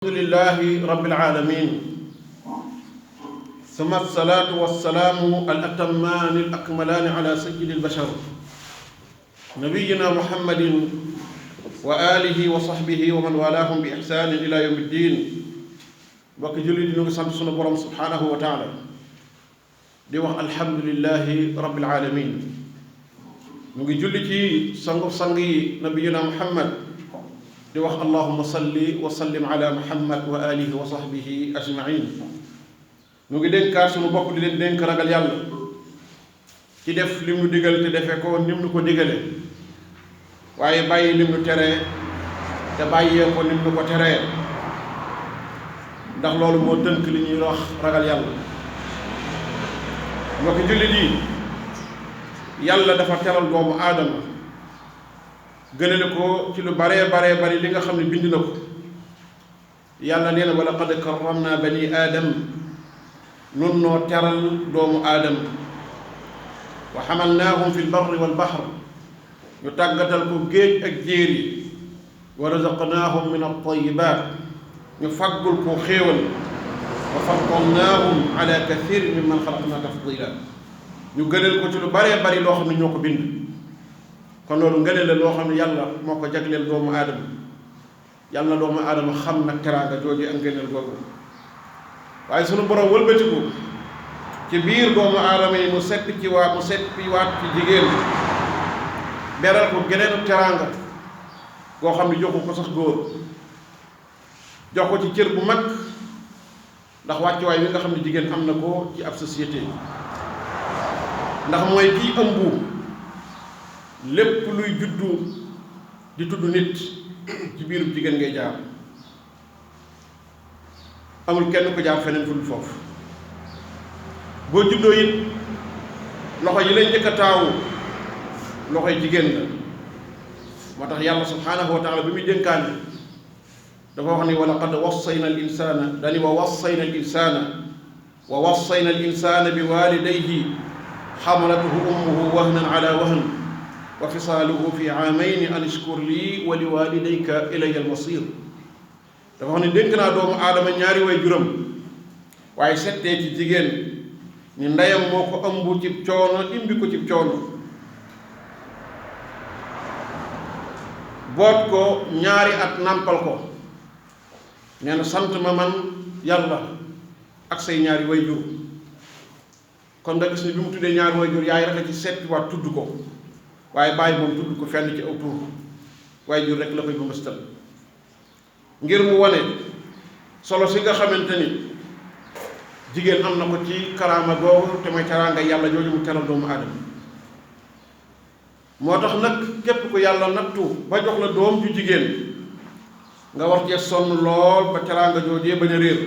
الحمد لله رب العالمين ثم الصلاة والسلام الأتمان الأكملان على سيد البشر نبينا محمد وآله وصحبه ومن والاهم بإحسان إلى يوم الدين بك جلد نغي سانت سunu borom subhanahu wa ta'ala di wax alhamdulillahi rabbil alamin ñu ngi julli ci sangu sangi nabiyina Muhammad di wax allahumma salli wa sallim ala muhammad wa alihi wa sahbihi ajmain ñu ngi dénkaat suñu bopp di leen dénk ragal yàlla ci def lim nu digal te defe ko nim nu ko digale waaye bàyyi lim nu tere te bàyyee ko nim nu ko teree ndax loolu moo tënk li ñuy wax ragal yàlla mbokki jullit yi yàlla dafa teral doomu aadama gënale ko ci lu baree bari li nga xam ne bind na ko yàlla nee na wa laqad karramna bani aadam nun noo teral doomu aadam wa xamalnaahum fi lbarri walbahr ñu tàggatal ko géej ak jéer yi wa razaqnaahum min altayibat ñu faggul ko xéewal wa faddalnaahum ala kathirin mimman xalaqna tafdila ñu gënal ko ci lu baree bari loo xam ne ñoo ko bind kon loolu ngëneel la loo xam ne yàlla moo ko jagleel doomu aadama yàlla na doomu aadama xam nag teraanga jooju ak ngëneel googu waaye sunu borom wëlbatiku ci biir doomu aadama yi mu seppi waat ci jigéen beral ko geneenu teraanga goo xam ne joxu ko sax góor jox ko ci cër bu mag ndax wàccuwaay wi nga xam ne jigéen am na ko ci ab société ndax mooy kii ëmbu lépp luy juddu di tudd nit ci biiru jigéen ngay jaar amul kenn ko jaar feneen fu dul foofu boo juddoo it loxo yi lay njëkk a taawu loxoy jigéen la moo tax yàlla subhaanahu wa taala bi muy dénkaane dafa wax ni wa laqad wassayna al insana dani wa wassayna al insana bi walidayhi xamalatuhu ummuhu wahnan ala wahn wa fisaaluhu fi aamayni an ishkur lii wa li walidayka ilayya almasir dafa xam ne dénk naa doomu aadama ñaari way juram waaye settee ci jigéen ni ndeyam moo ko ëmb cib coono imbi ko cib coono boot ko ñaari at nàmpal ko nee na sant ma man yàlla ak say ñaari way jur kon nga gis ne bi mu tuddee ñaari way jur yaay rek ci settiwaat tudd ko waaye bàyyi moom tudd ko fenn ci aw tur waaye jur rek la koy bëmbëstal ngir mu wane solo si nga xamante ni jigéen am na ko ci karaama googu te mooy teraanga yàlla jooju mu teral doomu aadama moo tax nag képp ko yàlla nattu ba jox la doom ju jigéen nga war cee sonn lool ba teraanga joojee bañ a réer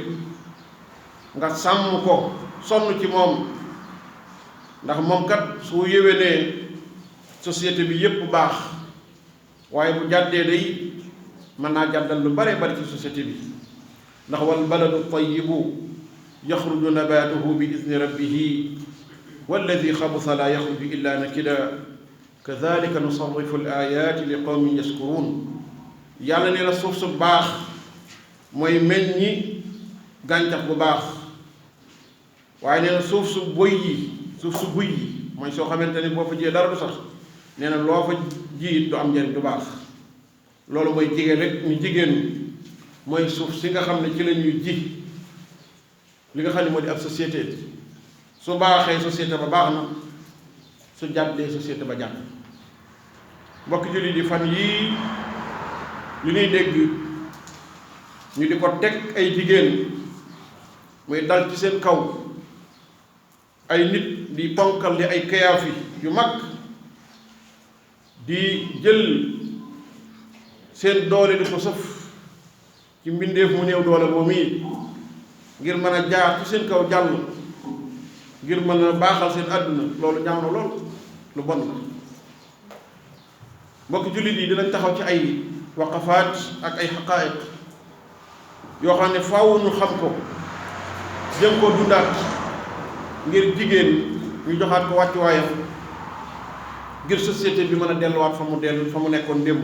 nga sàmm ko sonn ci moom ndax moom kat su yéwénee société bi yépp baax waaye bu jàddee day mën naa jàddal lu bare bari ci société bi ndax wal baladu tayyibu yaxruju nabatuhu bi idni rabbihi walladi xabusa la yaxruju illa nakida kadalika nusarrifu al ayati li qawmin yaskurun yàlla nee na suuf su baax mooy meññi gàncax bu baax waaye nee na suuf su buy yi mooy soo xamante ni boo fa jiyee dara du sax nee na loo fa ji du am njariñ du baax loolu mooy jigéen rek ñu jigéen mooy suuf si nga xam ne ci la ñuy ji li nga xam ne moo di ab société su baaxee société ba baax na su jàddee société ba jàdd mbokk jullit yi fan yii li ñuy dégg ñu di ko teg ay jigéen muy dal ci seen kaw ay nit di ponkal di ay kayaafi yu mag di jël seen doole di ko sëf ci mbindeef mu néew doole boobu yi ngir mën a jaar ci seen kaw jàll ngir mën a baaxal seen àdduna loolu ñaaw na lool lu bon la mbokki jullit yi dinañ taxaw ci ay waqafaat ak ay xaqaa'iq yoo xam ne faaw ñu xam ko jëm koo dundaat ngir jigéen ñu joxaat ko wàccuwaayam ngir société bi mën a delluwaat fa mu nekkoon démb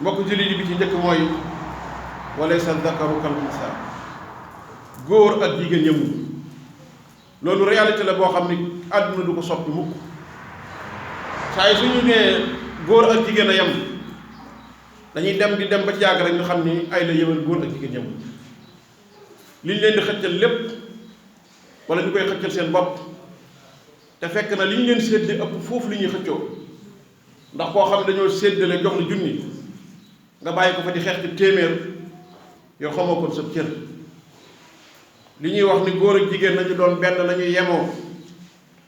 mbokk jullit yi bi ci njëkk mooy wa laysa dakaru kal unsa góor ak jigéen yemuñu loolu réalité la boo xam ni àdduna du ko soppi mukk saa yi suñu nee góor ak jigéen a yem dañuy dem di dem ba ci yàgg rek ñu xam ni ay la yëwal góor ak jigéen yemuñu liñ leen di xëccal lépp wala ñu koy xëccal seen bopp te fekk na li ñu leen séddee ëpp foofu li ñuy xëccoo ndax koo xam ne dañoo séddale jox la junni nga bàyyi ko fa di xeex ci téeméer yow xamoo kon sa cër li ñuy wax ni góor ak jigéen nañu doon benn nañu yemoo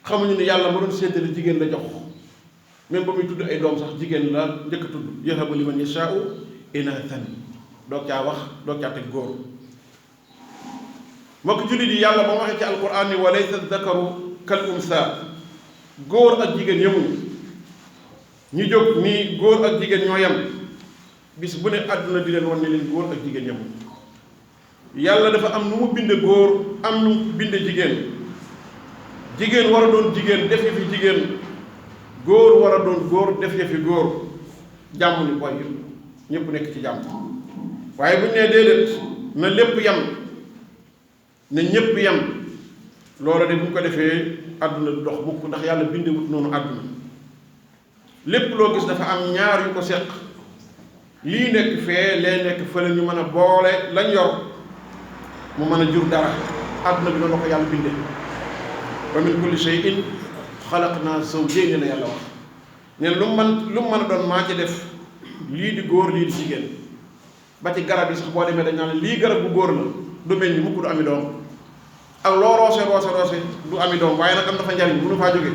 xamuñu ni yàlla ma doon séddale jigéen la jox même ba muy tudd ay doom sax jigéen la njëkk a tudd yahabu liman yashaa'u inaathan doog caa wax doog caa teg góor mbokk jullit yi yàlla ba mu waxee ci alquran ni wa laysa dakaru kal unsa góor ak jigéen yemuñu ñu jóg ni góor ak jigéen ñoo yem bis bu ne àdduna di leen wan ne leen góor ak jigéen yemuñu yàlla dafa am nu mu binde góor am nu mu binde jigéen jigéen war a doon jigéen def fi jigéen góor war a doon góor def fi góor jàmm ni boy ñépp nekk ci jàmm waaye bu ñu nee déedéet na lépp yem na ñépp yem loola de bu ñu ko defee àdduna du dox mukk ndax yàlla bindewut noonu àdduna lépp loo gis dafa am ñaar yu ko seq lii nekk fee lee nekk fële ñu mën a boole lañ yor mu mën a jur dara àdduna bi noonu la ko yàlla bindee wa min kulli shay'in xalaqnaa zawjayni la yàlla wax neen lu mu mën a doon maa ci def lii di góor lii di jigéen ba ci garab yi sax boo demee dañ naan lii garab bu góor la du meññ mukk du ami doom ak loo roose du ami doom waaye nag am dafa njariñ bu nu faa jóge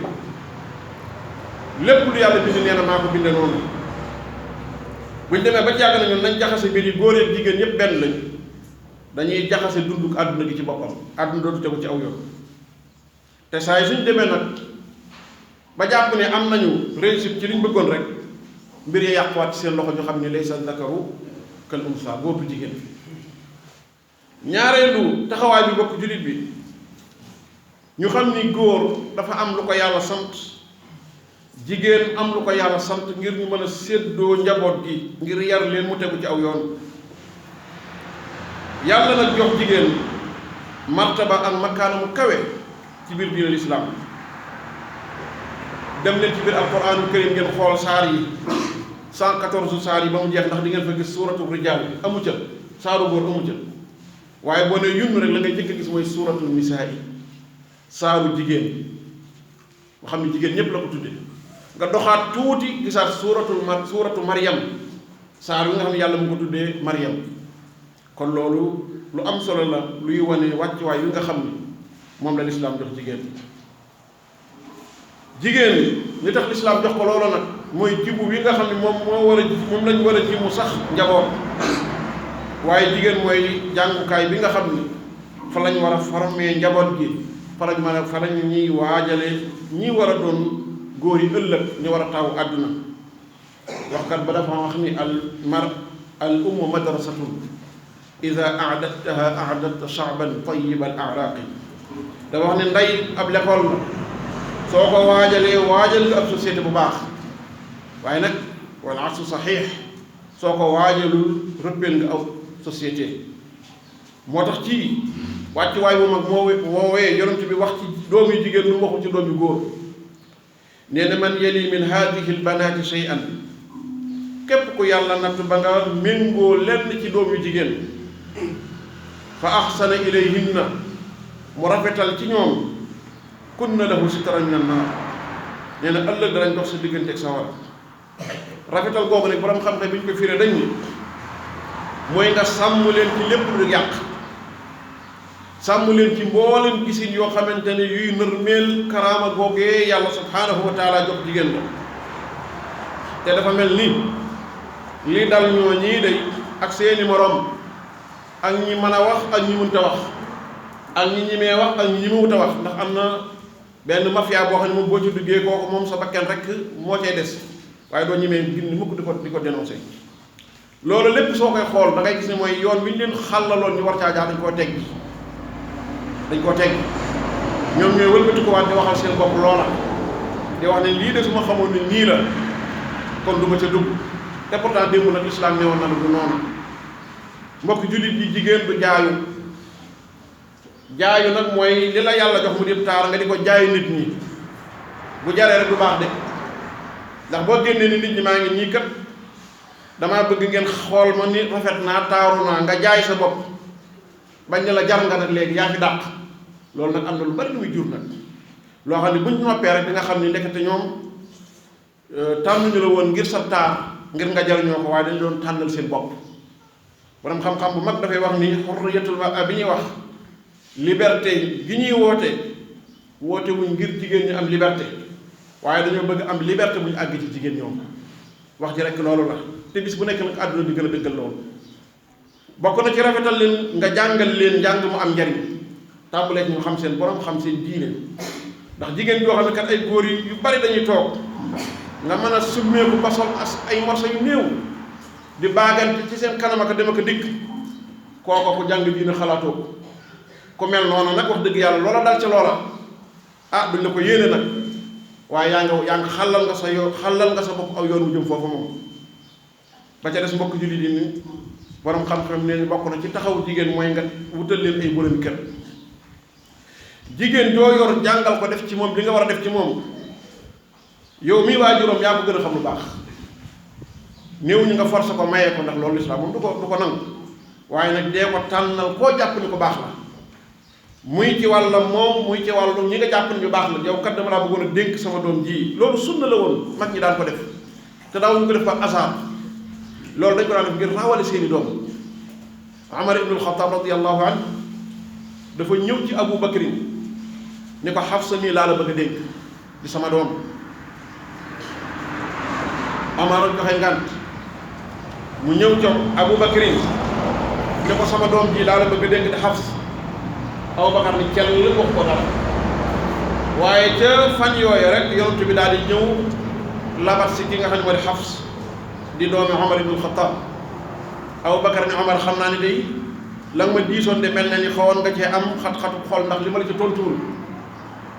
lépp lu yàlla bind nee na maa ko binde noonu buñ demee ba jàgg na ñun nañ jaxase mbir yi góor ak jigéen ñëpp benn lañ dañuy jaxase dunduk àdduna gi ci boppam àdduna dootu tegu ci aw yoon te saa yi suñ demee nag ba jàpp ne am nañu réussite ci liñ bëggoon rek mbir yi yàquwaat ci seen loxo ñu xam ne laysa dakaru kal unsa góor du jigéen ñaareelu taxawaay bi bokk jullit bi ñu xam ni góor dafa am lu ko yàlla sant jigéen am lu ko yàlla sant ngir ñu mën a séddoo njaboot gi ngir yar leen mu tegu ci aw yoon yàlla nag jox jigéen martaba ak makaana mu kawe ci biir diine lislaam dem leen ci biir alquraanul karim ngeen xool saar yi 114 saar yi ba mu jeex ndax di ngeen fa gis suuratu rijaal amu ca saaru góor amu ca waaye boo ne yunn rek la ngay jëkk a gis mooy suuratul nisaa yi saaru jigéen nga xam ne jigéen ñépp la ko tudde nga doxaat tuuti gisaat suuratu Maryam saar wi nga xam ne yàlla mu ko tuddee Maryam kon loolu lu am solo la luy wane wàccuwaay wi nga xam ni moom la lislaam jox jigéen li tax lislaam jox ko loolu nag mooy jibu wi nga xam ne moom lañ war a ji mu sax njaboot waaye jigéen mooy jàngukaay bi nga xam ni fa lañ war a former njaboot gi fa lañ ñuy waajale ñi war a doon góor yi ëllëg ñu war a taw àdduna waxkat ba dafa wax ni al ummu madrasatun ida aadattaha aadatta shaaban tayiba al araaqi dafa wax ne ndey ab l'école la soo ko waajalee waajal nga ab société bu baax waaye nag wal aksu saxiix soo ko waajalul rëppeel nga aw société moo tax ci wàccuwaay bu mag woowee yonent bi wax ci doom yu jigéen lu waxu ci doom yu góor nee na man yali min haadihi lbanaati shay'an képp ku yàlla natt ba nga méngoo lenn ci doom yu jigéen fa axsana ilayhinna mu rafetal ci ñoom kunna lahu sitran min annaar nee na ëllëg danañ dox sa diggante ak sa war rafetal googu nag borom xam-xam bi ñu ko firee dañ ni mooy nga sàmm leen ci lépp lu yàq sàmm leen ci mboolem gisin yoo xamante ne yuy nërmeel karaama googee yàlla subhaanahu wa taala jox jigéen la te dafa mel ni li dal ñoo ñii day ak seeni morom ak ñi mën a wax ak ñi mënta wax ak ñi ñimee wax ak ñi ñimewut a wax ndax am na benn mafia boo xam ne moom boo ci duggee kooku moom sa bakken rek moo cay des waaye doo ñimee gin mukk di ko dénoncé loolu lépp soo koy xool da ngay gis ne mooy yoon wi ñu leen xàllaloon ñu war caa jaar dañ koo teggi ñoom ñooy wëlbati ko waat di waxal seen bopp loola di wax ne lii de su ma xamoon ni nii la kon du ma ca dugg te pourtant démb nag lislaam newoon na la du noonu mbokk jullit yi jigéen du jaayu nag mooy li la yàlla jox mu di taar nga di ko jaay nit ñi bu jaree rek du baax de ndax boo génnee ni nit ñi maa ngi ñii kat damaa bëgg ngeen xool ma ni rafet naa taaru naa nga jaay sa bopp bañ ne la jar nga nag léegi yaa fi dàq loolu nag am na lu bari lu muy jur nag loo xam ne buñ noppee rek di nga xam ni ndekete ñoom tànnuñu la woon ngir sa taar ngir nga jariñoo ko waaye dañu doon tànnal seen bopp borom xam-xam bu mag dafay wax ni xurriyatul mar'a bi ñuy wax liberté gi ñuy woote wuñ ngir jigéen ñi am liberté waaye dañoo bëgg am liberté bu ñu àgg ci jigéen ñoom wax ji rek loolu la te bis bu nekk nag àdduna di gën a dëggal loolu bokk na ci rafetal leen nga jàngal leen njàng mu am njariñ tàmbalee ñu xam seen borom xam seen diine ndax jigéen joo xam ne kat ay góor yu bari dañuy toog nga mën a summeeku ba sol ay morso yu néew di baagante ci seen kanam ak dem ak dikk kooko ku jàng diine xalaatoo ko ku mel noonu nag wax dëgg yàlla loola dal ca loola ah duñ la ko yéene nag waaye yaa ngi xalal nga sa bopp aw yoon wu jëm foofu moom ba ca des mbokk jullit yi ni borom xam-xam ne bokk na ci taxaw jigéen mooy nga wutal leen ay boromi kër jigéen joo yor jàngal ko def ci moom li nga war a def ci moom yow mii waajuram yaa ko gën a xam lu baax néew ñu nga forcé ko mayee ko ndax loolu lislaam moom du ko nangu waaye nag dee ko tànnal koo jàpp ni ko baax la muy ci wàllam moom muy ci wàllu ñi nga jàpp ni ñu baax la yow kat dama laa bëggoon a dénk sama doom ji loolu sunna la woon mag ñi daan ko def te daawuñu ko def par hasard loolu dañ ko daan def ngir rawale seeni doom Umar ibnul Xattaab radiyallahu anhu dafa ñëw ci Abu Bakrin ni ko Xafsa mii laa la bëgg a dénk di sama doom Umar joxe ngànt mu ñëw ca Abu Bakrin ni ko sama doom ji laa la bëgg a dénk di Xafsa Abu Bakar ni kenn wax ko dara waaye ca fan yooyu rek yonent bi daal di ñëw labat si ki nga xam ne moo di Xafs di doomi Umar ibnul Xattaab Abu Bakar ni Umar xam naa ni day la nga ma diisoon de mel na ni xawoon nga cee am xat-xatu xol ndax li ma la ci tontuwul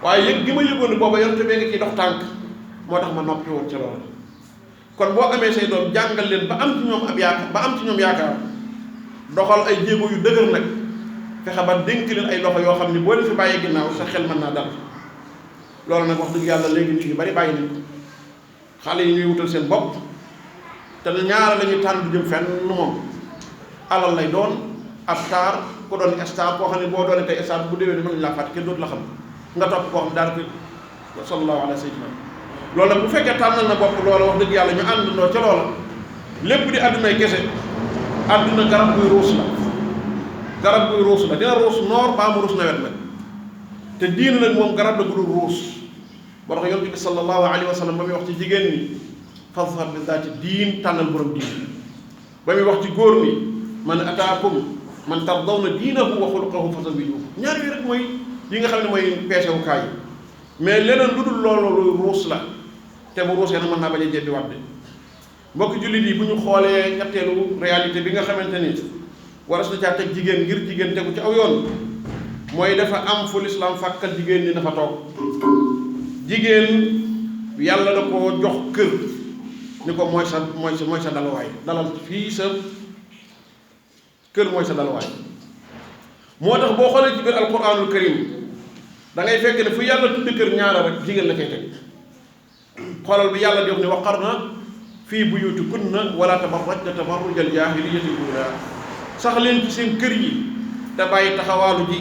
waaye yëg gi ma yëgoon ni booba yonent bee nga ciy dox tànk moo tax ma noppi woon ca loolu kon boo amee say doom jàngal leen ba am ci ñoom ab yaakaar ba am ci ñoom yaakaar doxal ay jéego yu dëgër nag fexe ba dénk leen ay loxo yoo xam ni boo leen fi bàyyee ginnaaw sa xel mën naa dal loolu nag wax dëgg yàlla léegi nit ñu bari bàyyi nañ ko xale yi ñuy wutal seen bopp te ñaara la ñuy tànn du jëm fenn moom alal lay doon ab star ku doon star koo xam ne boo doonee tey star bu déwee ni mën nañu laa fàtte kenn dootu la xam nga topp koo xam ne daanaka sallallahu alayhi wa sallam loolu nag bu fekkee tànnal na bopp loola wax dëgg yàlla ñu àndandoo ca loola lépp di àddunay kese àdduna garab buy ruus la dina ruus noor baa mu ruus nawet nag te diina nag moom garab la bu dul ruus boo tax yonent bi sallallahu alayhi wa sallam ba muy wax ci jigéen ñi fadfar bi zaati diin tànnal borom diin ba muy wax ci góor ñi man ataakum man tardawna diinahu wa xuluqahu fazawwijuhu ñaar yi rek mooy yi nga xam ne mooy peesewukaay yi mais leneen lu dul loolu lu ruus la te bu ruusee na mën naa bañ a jeddi wadde mbokk jullit yi bu ñu xoolee ñetteelu réalité bi nga xamante ni waras na caa teg jigéen ngir jigéen tegu ci aw yoon mooy dafa am fu lislaam fàkkal jigéen ñi dafa toog jigéen yàlla da ko jox kër ni ko mooy sa dalwaay dalal fii sa kër mooy sa dalwaay moo tax boo xoolee ci biir alquranul karim da ngay fekk ne fu yàlla tudd kër ñaara rek jigéen la koy teg xoolal bi yàlla di wax ne waqarna fii buyutikunna wala tabarrajna tabarrujal jaahiliyatil uulaa sax leen ci seen kër yi te bàyyi taxawaalu ji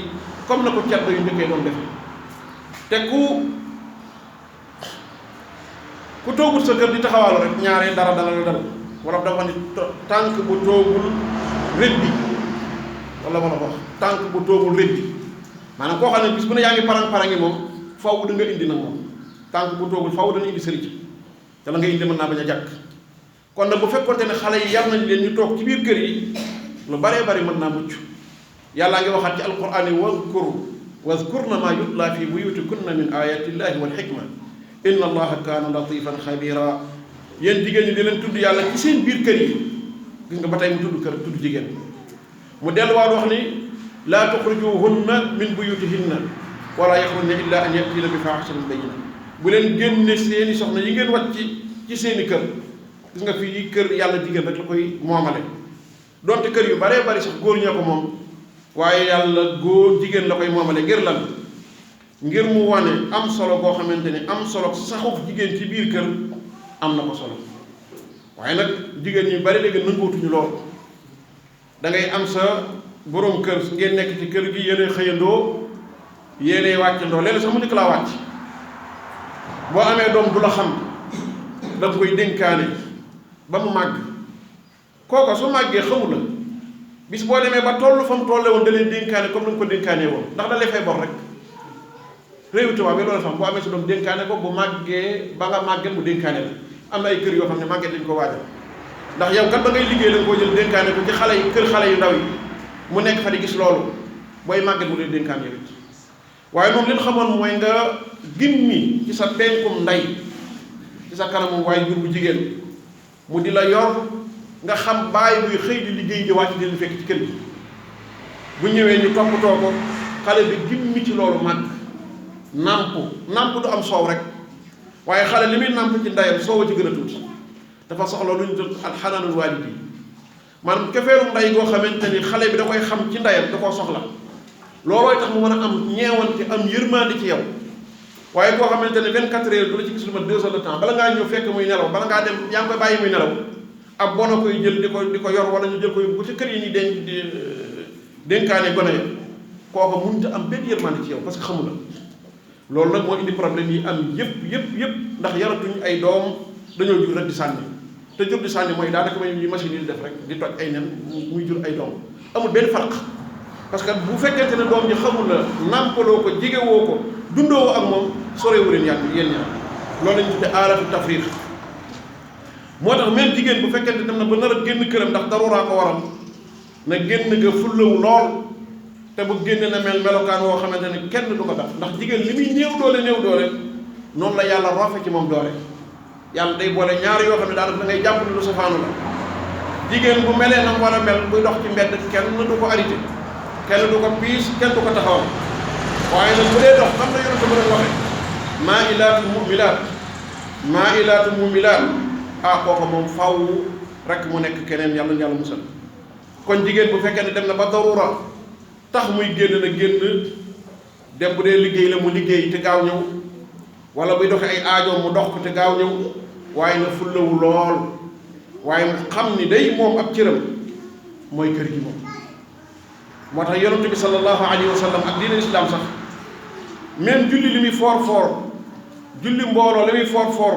comme na ko caddo yu njëkkee doon defe te ku toogul sa kër di taxawaalu rek ñaaree dara dala la dal wala dafa ni tànk bu toogul rëbbi wala wax tànk bu toogul rëbbi maanaam koo xam ne bis bu ne yaa ngi parang-parangi moom faw da nga indi nag moom tànk bu toogul faw dana indi sëriñ te la nga indi mën naa bañ a jàkk kon nag bu fekkonte ne xale yi yar nañ leen ñu toog ci biir kër yi lu baree bari mën naa mucc yàllaa ngi waxaat ci alquraan yi wazkurna maa yutla fi buyutikunna min ayatillahi wal hikma inna allaha kaana latifan xabira yéen jigéen ñi di leen tudd yàlla ci seen biir kër yi gis nga ba tey mu tudd jigéen mu delluwaat wax ni laa tuxrijuhunna min buyutihinna wala yaxrujna illa an yatina bi faaxishatin bayyina bu leen génne seeni soxna yi ngeen wàcc ci seeni kër gis nga fii kër yàlla jigéen rek la koy moomale donte kër yu baree bari sax góor ñoo ko moom waaye yàlla góor jigéen la koy moomale ngir lan ngir mu wane am solo boo xamante ni am solo saxuf jigéen ci biir kër am na ko solo waaye nag jigéen ñi bari léegi nangootuñu lool da ngay am sa boroom kër ngeen nekk ci kër gi yéenay xëyandoo yéenay wàccandoo léeg-léeg sax mu njëkk laa wàcc boo amee doom du la xam da nga koy dénkaane ba mu màgg kooka su màggee xamu la bis boo demee ba toll fa mu tolle woon da leen dénkaane comme ni nga ko dénkaanee woon ndax da lay fay bor rek réewu tubaab bi loolu sax boo amee sa doom dénkaane ko bu màggee ba nga màggee mu dénkaane la am na ay kër yoo xam ne màggee dañ ko waajal ndax yow kat ba ngay liggéey la nga koo jël dénkaane ko ci xale yi kër xale yu ndaw yi mu nekk fa di gis loolu booy màggee mu leen dénkaan yow it waaye moom li ñu xamoon mooy nga gimmi ci sa penkum ndey ci sa kanamu waaye jur bu jigéen mu di la yor nga xam bàyyi buy xëy di liggéey di wàcc di leen fekk ci kër gi bu ñëwee ñu toppatoo ko xale bi gimmi ci loolu màgg nàmp du am soow rek waaye xale li muy nàmp ci ndeyam soow a ci gën a tuuti dafa soxla lu ñu tudd alxanaanul waalidi maanaam kefeeru ndey goo xamante ni xale bi da koy xam ci ndeyam da koo soxla loolooy tax mu mën a am ñeewante am yërmande ci yow waaye koo xamante ne 24 heures du la ci gis lu ma 2 heures de temps bala ngaa ñëw fekk muy nelaw bala ngaa dem yaa ngi koy bàyyi muy nelaw ab bona koy jël di ko yor wala ñu jël ko yóbbu ko ci kër yi ni dénkaane gone ya kooka mënut a am benn yërmande ci yow parce que xamu la loolu nag moo indi problème yi am yëpp ndax yaratuñ ay doom dañoo jur rek di sànni te jur di sànni mooy daanaka may yi machine yi di def rek di toj ay nen muy jur ay doom amul benn farq parce que bu fekkente ne doom ji xamul la nàmpaloo ko jigewoo ko dundoo ak moom sorewu leen yéen ñaar loolu lañu tudde aalatu tafriq moo tax même jigéen bu fekkente dem na ba nar a génn këram ndax daruraa ko waral na génn nga fullawu lool te bu génne na melokaan woo xamante ne kenn du ko def ndax jigéen li muy néew doole noonu la yàlla roofe ci moom doole yàlla day boole ñaar yoo xam ne daanaka da ngay jàpp ne lu safaanu la jigéen bu melee na mu war a mel buy dox ci mbedd kenn du ko arrêté kenn du ko piis kenn du ko taxawal waaye nag bu dee dox xam na yonent ba doon waxe maa ilaatu mumilaat kooku moom faw rek mu nekk keneen yàlla musal kon jigéen bu fekkee ne dem na ba darura tax muy génn na génn dem bu dee liggéey la mu liggéey te gaaw ñëw wala buy doxe ay aajoom mu dox ko te gaaw ñëw waaye na fullawu lool waaye mu xam ni day moom ab cëram mooy kër gi moom moo tax yonent bi sallallahu alayhi wa sallam ak diine islam sax même julli li muy foor julli mbooloo li muy foor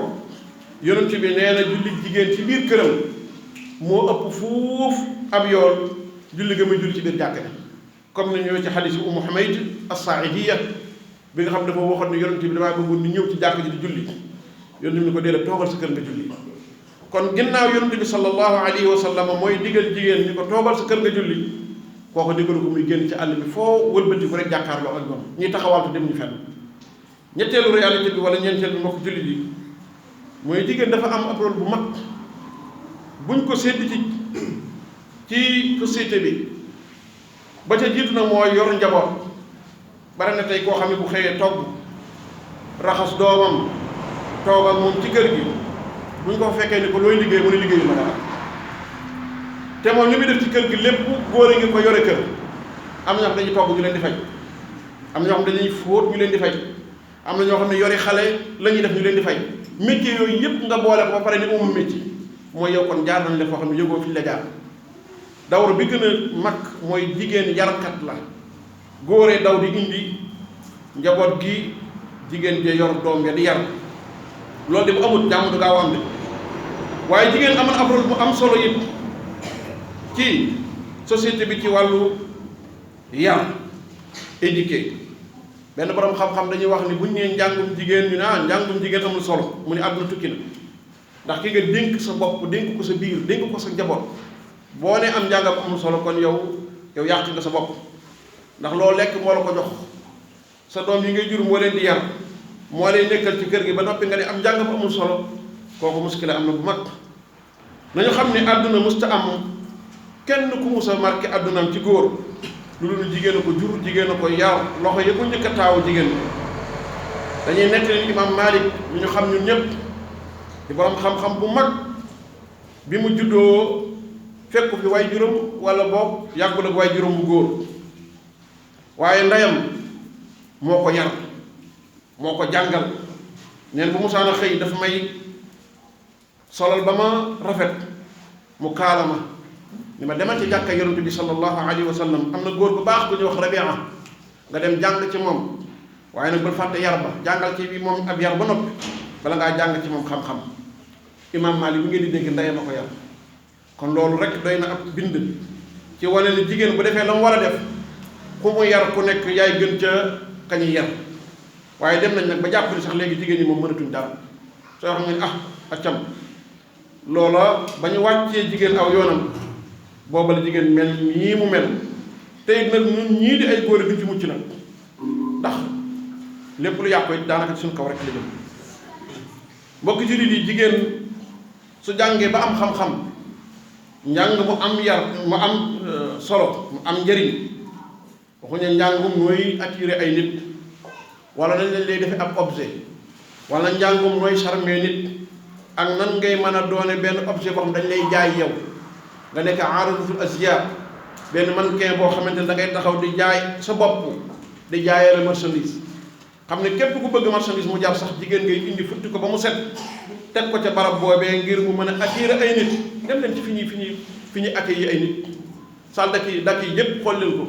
yonent bi nee na julli jigéen ci biir këram moo ëpp fuuf ab yoon julli ga muy julli ci biir jàkka ja comme ni ñëwee ci xadiis bi Ummu Humayd as-Saa'idiya bi nga xam ne dafa waxoon ne yonent bi damaa bëggoon ni ñëw ci jàkka ji di julli yonent bi ni ko déedéet toogal sa kër nga julli kon ginnaaw yonent bi sallallahu alayhi wa sallam mooy digal jigéen ñi ko toogal sa kër nga julli kooku digalu ko muy génn ci àll bi foo wëlbati ko rek jàkkaarloo ak ñoom ñuy taxawal dem ñu fenn ñetteelu réalité bi wala ñeenteel bi mbokk jullit yi mooy jigéen dafa am ab rôle bu mag buñ ko sédd ci société bi ba ca jiitu na mooy yor njaboot bari na tey koo xam ne bu xëyee togg raxas doomam toog ak moom ci kër gi buñ ko fekkee ni ko looy liggéey mu ne liggéeyu ma dara te moom li muy def ci kër gi lépp góor a ngi ko yore kër am na ñoo xam ne dañuy togg ñu leen di fay am na ñoo xam ne dañuy fóot ñu leen di fay am na ñoo xam ne yore xale la ñuy def ñu leen di fay métier yooyu yëpp nga boole ko ba pare ni amul métier mooy yow kon jaar nañ la foo xam ne yëgoo fi ñu la jaar dawra bi gën a mag mooy jigéen yarkat la góoree daw di indi njaboot gi jigéen ja yor doom ja di yar loolu de bu amul jàmm du gaaw am de waaye jigéen amoon ab rôle bu am solo it ci société bi ci wàllu yar éduqué benn borom xam-xam dañuy wax ni buñ nee njàngum jigéen ñu ne njàngum jigéen amul solo mu ne àdduna tukki na ndax ki nga dénk sa bopp dénk ko sa biir dénk ko sa njaboot boo ne am njàngam amul solo kon yow yàq nga sa bopp ndax loo lekk moo la ko jox sa doom yi ngay jur moo leen di yar moo leen nekkal ci kër gi ba noppi nga ne am njàngam amul solo kooku muskila am na bu mag nañu xam ne àdduna musta am kenn ku musa marqué àddunaam ci góor lu dul jigéen a ko jur jigéen a ko yar loxo yi ko njëkk a taawu jigéen dañuy nekk leen imam Malik ñu xam ñun ñëpp di borom xam-xam bu mag bi mu juddoo fekku fi way juróom wala boog yàggul ak way juróom bu góor waaye ndeyam moo ko yar moo ko jàngal neen bu musaana xëy dafa may solal ba ma rafet mu kaala ma ni ma demal ci jàkka yonent bi sallallahu alayhi wa sallam am na góor bu baax bu ñuy wax Rabia nga dem jàng ci moom waaye nag bul fàtte yar ba jàngal ci bi moom ab yar ba noppi bala ngaa jàng ci moom xam-xam imam Malik bi ngeen di dégg ndeyam a ko yar kon loolu rek doy na ab bind ci wane ni jigéen bu defee la mu war a def ku mu yar ku nekk yaay gën ca kañuy yar waaye dem nañ nag ba jàpp ni sax léegi jigéen ñi moom mënatuñ dara soo xam nga ni accam loola ba ñu wàccee jigéen aw yoonam booba la jigéen mel nii mu mel tey nag ñun ñii di ay góor duñ ci mucc nag ndax lépp lu yàqu it daanaka ci suñ kaw rek la jëm mbokk jurit yi jigéen su jàngee ba am xam-xam njàng mu am yar mu am solo mu am njëriñ waxuñu njàngum nooy attirer ay nit wala nañ lañ lay defee ab objet wala njàngum nooy charmer nit ak nan ngay mën a doone benn objet boo xam dañ lay jaay yow nga nekk aaradatul asiya benn mannequin boo xamante ne da ngay taxaw di jaay sa bopp di jaayale marchandise xam ne képp ku bëgg marchandise mu jar sax jigéen ngay indi futti ko ba mu set teg ko ca barab boobee ngir mu mën a attirer ay nit dem leen ci fi ñuy accueillir ay nit salle d'accueil yi yépp xool leen ko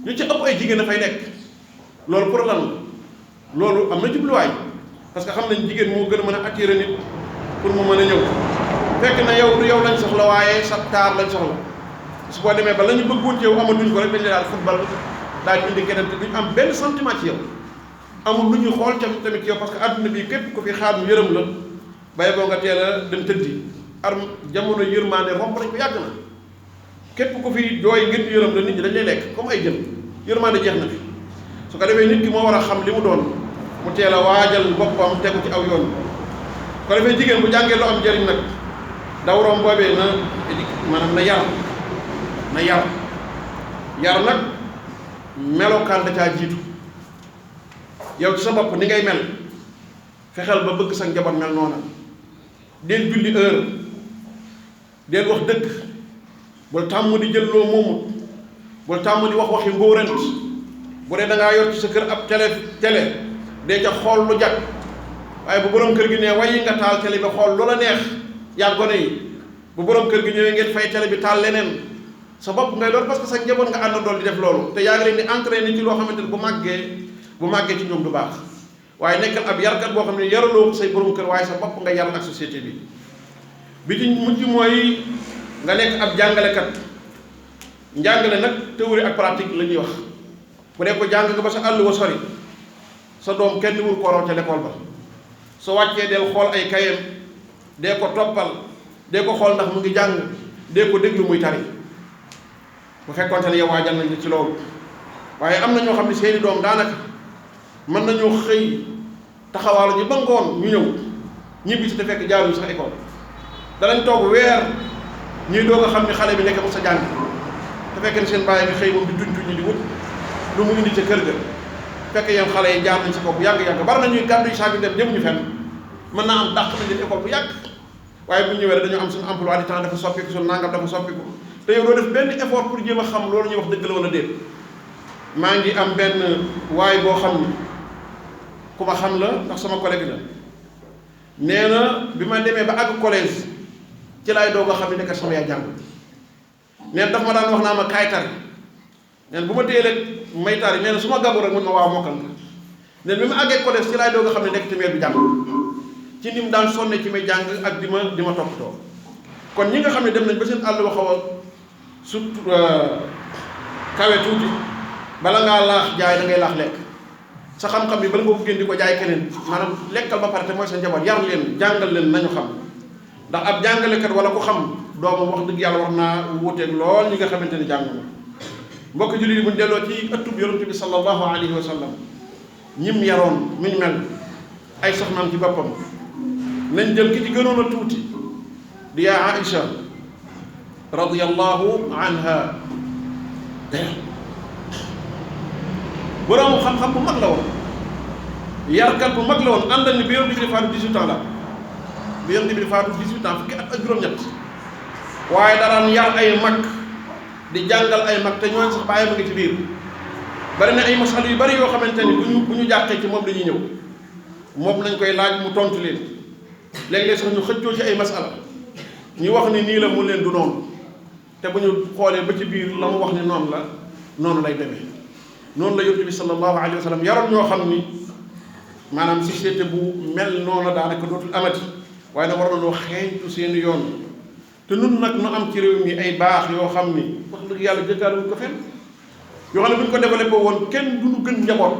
ñu ci ëpp ay jigéen dafay nekk loolu pour lan la loolu am na jubluwaay parce que xam nañ jigéen moo gën a mën a attirer nit pour mu mën a ñëw fekk na yow du yow lañ soxla waaye sa taar lañ soxla su boo demee ba la ñu bëggoon ci yow amatuñ ko rek dañ daal football daal di indi keneen te duñ am benn sentiment ci yow amul lu ñuy xool tamit yow parce que adduna bi képp ku fi xaar mu yërëm la bay boo nga teel a dem tëddi jamono yërmaande romb nañ ko yàgg na képp ku fi jooy ngir yërëm la nit ñi dañ lay lekk comme ay jën yërmaande jeex na fi su ko defee nit ki moo war a xam li mu doon mu teel a waajal boppam tegu ci aw yoon ko defee jigéen bu jàngee lu am njëriñ nag daw romb boobee na maanaam na yar nag melokaan da caa jiitu yow ci sa bopp ni ngay mel fexeel ba bëgg sa njaboot mel noona del julli heure del wax dëgg bul tàmm di jël loo moomut bul tàmm di wax waxi mbóorant bu dee da ngaa yor ci sa kër ab télé dee ca xool lu jag waaye bu borom kër gi ne wayi nga taal télé bi xool lu la neex yaa gone yi bu borom kër gi ñëwee ngeen fay télé bi taal leneen sa bopp ngay doon parce que sa njaboot nga àndandool di def loolu te yaa ngi leen di entraîner ci loo xamante ne bu màggee ci ñoom du baax waaye nekkal ab yarkat boo xam ne yaraloo say borom kër waaye sa bopp nga yar ak société bi ci mujj mooy nga nekk ab jàngalekat njàngale nag théorie ak pratique la ñuy wax bu dee ko jàng nga ba sa àll wa sori sa doom kenn wul ko raw ca l'école ba soo wàccee del xool ay kayam dee ko toppal dee ko xool ndax mu ngi jàng dee ko déglu muy tari bu fekkoonte ne yow waajal nañ la ci loolu waaye am na ñoo xam ne seeni doom daanaka mën nañoo xëy taxawaalu ñu ba ngoon ñu ñëw ñibbi si te fekk jaaruñu sax école danañ toog weer ñuy doog a xam ne xale bi nekk mu sa jàng te fekk ne seen bàyyi bi xëy moom di tuñ di wut lu mu indi ca kër ga fekk yéen xale yi jaar nañ sa kaw bu yàgg-yàgg bari na ñuy gàddu yi saag yu dem jëmuñu fenn mën naa am dàq nañ leen école bu yàgg waaye bu ñu ñëwee dañoo am suñu emploi du temps dafa soppiku suñu nangam dafa soppiku te yow doo def benn effort pour jéem a xam loolu ñuy wax dëgg la wala déet maa ngi am benn waay boo xam ni ku ma xam la ndax sama collègue la nee na bi ma demee ba àgg collège ci laay doog a xam ne nekk sama yaay jàng neen daf ma daan wax naa ma kaay tari neen bu ma téyelee may tari nee na su ma gàggu rek mën ma waaw mokkal nga neen bi ma àggee collège ci laay doog a xam ne nekk téeméer bi jàng ci ni mu daan sonne ci may jàng ak di ma toppatoo kon ñi nga xam ne dem nañ ba seen àll waxaw a surtout kawe tuuti bala ngaa laax jaay da ngay laax lekk sa xam-xam bi bala nga ko génn di ko jaay keneen maanaam lekkal ba pare te mooy sa njaboot yar leen jàngal leen nañu xam ndax ab jàngalekat wala ku xam doomam wax dëgg yàlla war naa wuuteeg lool ñi nga xamante ni jàng na mbokk jullit yi bu ñu delloo ci ëttub yonent bi sallallahu alayhi wa sallam ñim yaroon mi ñu mel ay soxnaam ci boppam nañ jël ki ci gënoon a tuuti di yaa Aïcha radiyallahu anha boroomu xam-xam bu mag la woon yarkat bu mag la woon àndal ni bi yonent bi di faatu 18 ans la bi yonent bi di faatu 18 ans fukki at ak juróom-ñett waaye daraan yar ay mag di jàngal ay mag te ñooñu sax bàyyi ma ngi ci biir. bari na ay masal yu bari yoo xamante ni bu ñu jàqee ci moom dañuy ñëw moom lañ koy laaj mu tontu leen léeg-léeg sax ñu xëccoo ci ay masala ñu wax ni nii la mu leen du noonu te bu ñu xoolee ba ci biir la mu wax ni noonu lay demee. noonu la yonent bi sallallahu alayhi wa sallam yaroon ñoo xam ni maanaam société bu mel noonu daanaka dootul amati waaye nag war na loo xeeñtu seeni yoon te nun nag nu am ci réew mi ay baax yoo xam ni wax dëgg yàlla jëkkaaruñ ko fenn yoo xam ne bu ñu ko développé woon kenn du ñu gën njaboot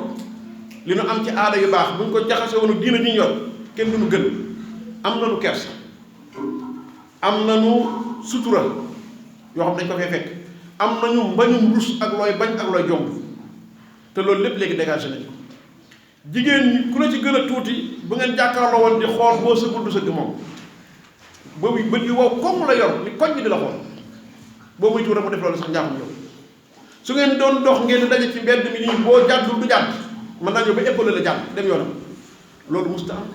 li nu am ci aada yu baax bu ñu ko jaxase woon diina ji ñu yor kenn du ñu gën am nañu kersa am nañu sutura yoo xam dañ ko fee fekk am nañu mbañum rus ak looy bañ ak looy jomb te loolu lépp léegi dégagé nañ ko jigéen ñi ku la ci gën a tuuti bu ngeen jàkkaarloo woon di xool boo sëggul du sëgg moom boobu bët yu wow koŋŋ la yor ni koñ bi di la xool boo muy tuura mu def loolu sax njaaxum yow su ngeen doon dox ngeen di daje ci mbedd mi nii boo jàddul du jàdd mën naa ñëw ba épaule la jàdd dem yoonam loolu musta am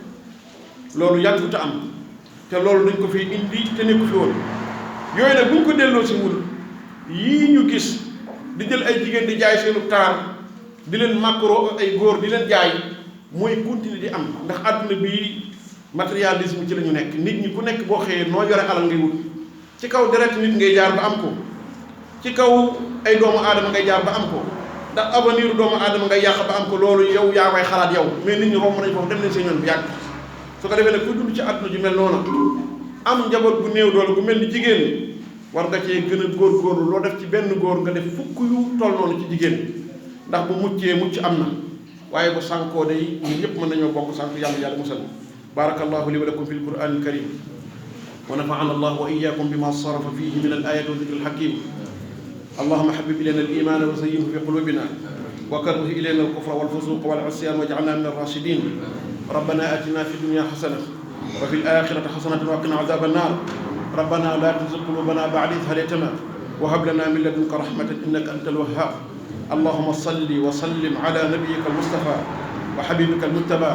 loolu yàgguta am te loolu dañ ko fi indi te nekku fi woon yooyu nag bu ñu ko delloo si wul yii ñu gis di jël ay jigéen di jaay seenu taar di leen macro ay góor di leen jaay mooy continuer di am ndax àdduna bi matérialisme ci la ñu nekk nit ñi ku nekk boo xëyee noo yore alal ngay wut ci kaw deret nit ngay jaar ba am ko ci kaw ay doomu aadama ngay jaar ba am ko ndax avenir doomu aadama ngay yàq ba am ko loolu yow yaa koy xalaat yow mais nit ñi romb nañ foofu dem nañ seen yoon bu yàgg su ko defee nag ku dund ci àdduna ju mel noonu am njaboot bu néew doole bu mel ni jigéen ñi war nga cee gën a góorgóorlu loo def ci benn góor nga def fukk yu toll noonu ci jigéen ndax bu muccee mucc am na waaye bu sànkoo day ñun ñëpp mën nañoo bokk sànk yàlla musal barakallahu li wa lakum fi l-Qur'an al-karim wa nafa'ana allahu wa iyyakum bima sarafa fihi min al-ayati wa dhikri al-hakim allahumma habbib ilayna al-imana wa zayyinhu fi qulubina wa karrih ilayna al-kufra wal-fusuqa wal-'isyan waj'alna min ar-rashidin rabbana atina fi dunya hasana wa fi al-akhirati hasanatan wa qina 'adhaban nar rabbana la tuzigh qulubana ba'da idh hadaytana wa hab lana min ladunka rahmatan innaka antal wahhab اللهم صل وسلم على نبيك المصطفى وحبيبك المتبى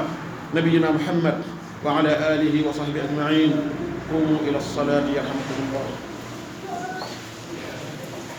نبينا محمد وعلى آله وصحبه أجمعين قوموا إلى الصلاة يرحمكم الله